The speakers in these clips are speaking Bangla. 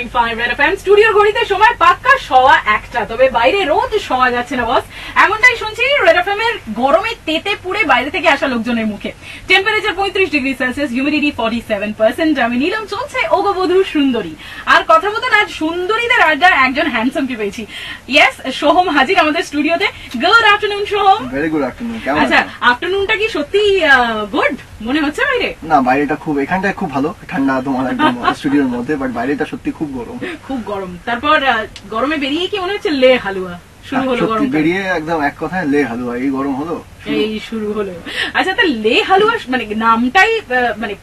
93.5 রেড এফএম স্টুডিওর ঘড়িতে সময় পাক্কা 1:15। তবে বাইরে রোদ শোয়া যাচ্ছে না বস, এমনটাই শুনছি রেড এফএম এর গরমে তেতে পুড়ে বাইরে থেকে আসা লোকজনের মুখে। Temperature 35°C, humidity 47%। আমি নিলাম চলছে ওগবধূ সুন্দরী। আর কথা বলতেন আজ সুন্দরীদের আড্ডার একজন হ্যান্ডসামকে পেয়েছি। ইয়েস, সোহম হাজির আমাদের স্টুডিওতে। Good afternoon Soham. Very good afternoon. কেমন আছেন? আচ্ছা, আফটারনুনটা কি সত্যি গুড মনে হচ্ছে বাইরে? না, বাইরেটা খুব, এখানটায় খুব ভালো ঠান্ডা তোমার একদম স্টুডিওর মধ্যে, বাট বাইরেটা সত্যি খুব গরম। খুব গরম। তারপর গরমে বেরিয়ে কি মনে হচ্ছে লে হালুয়া শুরু হলো? গরম বেরিয়ে একদম এক কথায় লে হালুয়া, এই গরম হলো, এই শুরু হলো। আচ্ছা, তা লে হালুয়া মানে নামটাই মানে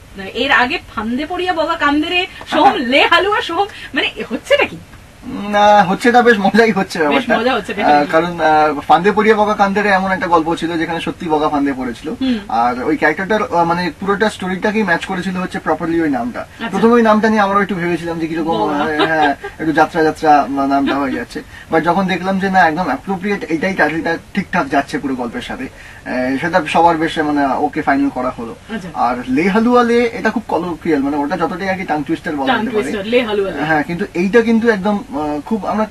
এর আগে ফান্দে পড়িয়া বগা কান্দেরে সোহম, লে হালুয়া সোহম, মানে হচ্ছেটা কি? না, হচ্ছে না, বেশ মজাই হচ্ছে ব্যাপারটা। কারণ ফান্দে পড়িয়া বগা কান্দেরে এমন একটা গল্প ছিল যেখানে সত্যি বগা ফান্দে পড়েছিল, আর ওই ক্যারেক্টারটার মানে পুরোটা স্টোরিটাকেই ম্যাচ করেছিল হচ্ছে প্রপারলি ওই নামটা। প্রথমে ওই নামটা নিয়ে আমরাও একটু ভেবেছিলাম যে কিরকম, হ্যাঁ একটু যাত্রা যাত্রা নামটা হয়ে যাচ্ছে, বাট যখন দেখলাম যে না একদম অ্যাপ্রোপ্রিয়েট, এইটাই টাইটেলটা ঠিকঠাক যাচ্ছে পুরো গল্পের সাথে, সেটা সবার বেশ মানে ওকে ফাইনাল করা হলো। আর লে হালুয়া লে এটা খুব কলোকিয়াল, মানে ওটা যতটাই আর কি টাং টুইস্টার বলা যেতে পারে, হ্যাঁ, কিন্তু এইটা কিন্তু একদম খুব আমরা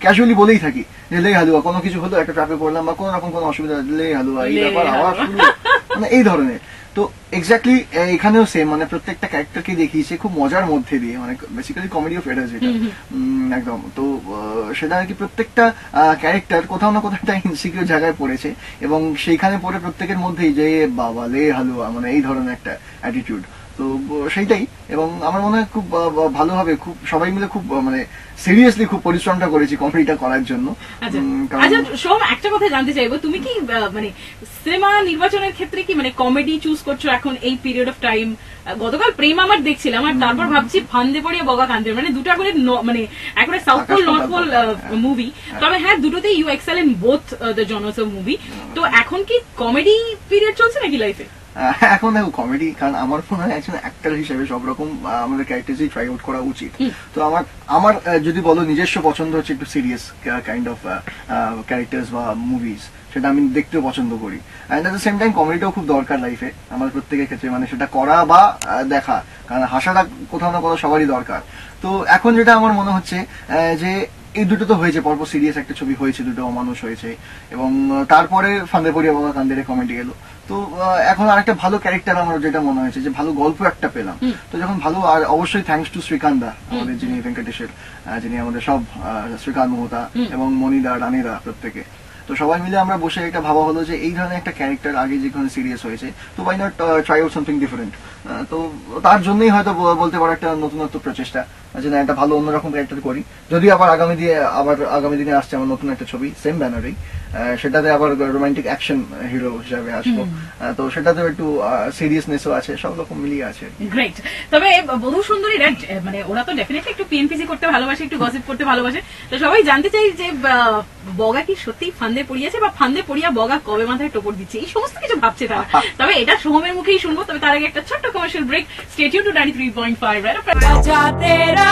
ক্যাজুয়ালি বলেই থাকি যে লে হালুয়া, কোনো কিছু হলো, একটা ট্র্যাপে পড়লাম বা কোন রকম কোনো অসুবিধা, লে হালুয়া, এই ব্যাপার আবার শুরু, মানে এই ধরনের। তো এক্স্যাক্টলি এখানেও সেম, মানে প্রত্যেকটা ক্যারেক্টারকে দেখিয়েছে খুব মজার মধ্যে দিয়ে, মানে বেসিক্যালি কমেডি অফ এরার্স এটা একদম। তো সেটা আর কি প্রত্যেকটা ক্যারেক্টার কোথাও না কোথাও একটা ইনসিকিউর জায়গায় পড়েছে, এবং সেইখানে পড়ে প্রত্যেকের মধ্যেই যে বাবা লে হালুয়া, মানে এই ধরনের একটা অ্যাটিটিউড। তো সেইটাই, এবং আমার মনে হয় খুব ভালোভাবে, খুব সবাই মিলে খুব মানে সিরিয়াসলি খুব পরিশ্রমটা করেছি কমেডিটা করার জন্য। আচ্ছা সোম, একটা কথা জানতে চাইবো, তুমি কি মানে সিনেমা নির্বাচনের ক্ষেত্রে কি মানে কমেডি চুজ করছো এখন এই পিরিয়ড অফ টাইম? গতকাল প্রেম আমার দেখছিলাম, আর তারপর ভাবছি ফান্দে পড়িয়া বগা কান্দে, মানে দুটো করে মানে একবারে south pole north pole movie. তবে হ্যাঁ, দুটোতেই you excel in both the genres of movie. তো এখন কি কমেডি পিরিয়ড চলছে নাকি লাইফে? এখন দেখো কমেডি, কারণ আমার মনে হয় একজন অ্যাক্টর হিসেবে সব রকম আমাদের ক্যারেক্টারই ট্রাই আউট করা উচিত। তো আমার যদি বলো নিজস্ব পছন্দ হচ্ছে একটু সিরিয়াস কাইন্ড অফ ক্যারেক্টার্স বা মুভিজ, সেটা আমি দেখতেও পছন্দ করি। And at the same time কমেডিটাও খুব দরকার লাইফে আমার প্রত্যেকের ক্ষেত্রে, মানে সেটা করা বা দেখা, কারণ হাসাটা কোথাও না কোথাও সবারই দরকার। তো এখন যেটা আমার মনে হচ্ছে যে এই দুটো তো হয়েছে, পরপর সিরিয়াস একটা ছবি হয়েছে, দুটো অমানুষ হয়েছে, এবং তারপরে ফান্দে পড়িয়া বগা কান্দেরে কমেডি এলো। তো এখন আর একটা ভালো ক্যারেক্টার আমার যেটা মনে হয়েছে যে ভালো গল্প একটা পেলাম। তো যখন ভালো, আর অবশ্যই থ্যাঙ্কস টু শ্রীকান্দা, আমাদের যিনি ভেঙ্কটেশের, যিনি আমাদের সব শ্রীকান্ত মোহতা এবং মনিদা রানীরা প্রত্যেকে, তো সবাই মিলে আমরা বসে একটা ভাবা হলো যে এই ধরনের একটা ক্যারেক্টার আগে যেখানে সিরিয়াস হয়েছে, তো why not try out something different. তো তার জন্যই হয়তো বলতে পারো একটা নতুনত্ব প্রচেষ্টা, যে না একটা ভালো অন্যরকম ক্যারেক্টার করি। যদি আবার আগামী দিনে আসছে আমার নতুন একটা ছবি সেম ব্যানারেই, সেটাতে আবার রোমান্টিক অ্যাকশন হিরো হিসাবে আসবো, তো সেটাতে একটু সিরিয়াসনেসও আছে, সব রকম মিলিয়ে আছে। গ্রেট। তবে বধূ সুন্দরীরা মানে ওরা তো ডেফিনেটলি একটু পিএনপিসি করতে ভালোবাসে, একটু গসিপ করতে ভালোবাসে। তো সবাই জানতে চাই যে বগা কি সত্যি ফান্দে পড়িয়েছে, বা ফান্দে পড়িয়া বগা কবে মাথায় টোপর দিচ্ছে, এই সমস্ত কিছু ভাবছে তারা। তবে এটা সোহমের মুখেই শুনবো। তবে তার আগে একটা ছোট্ট commercial break. Stay tuned to 93.5 Red FM.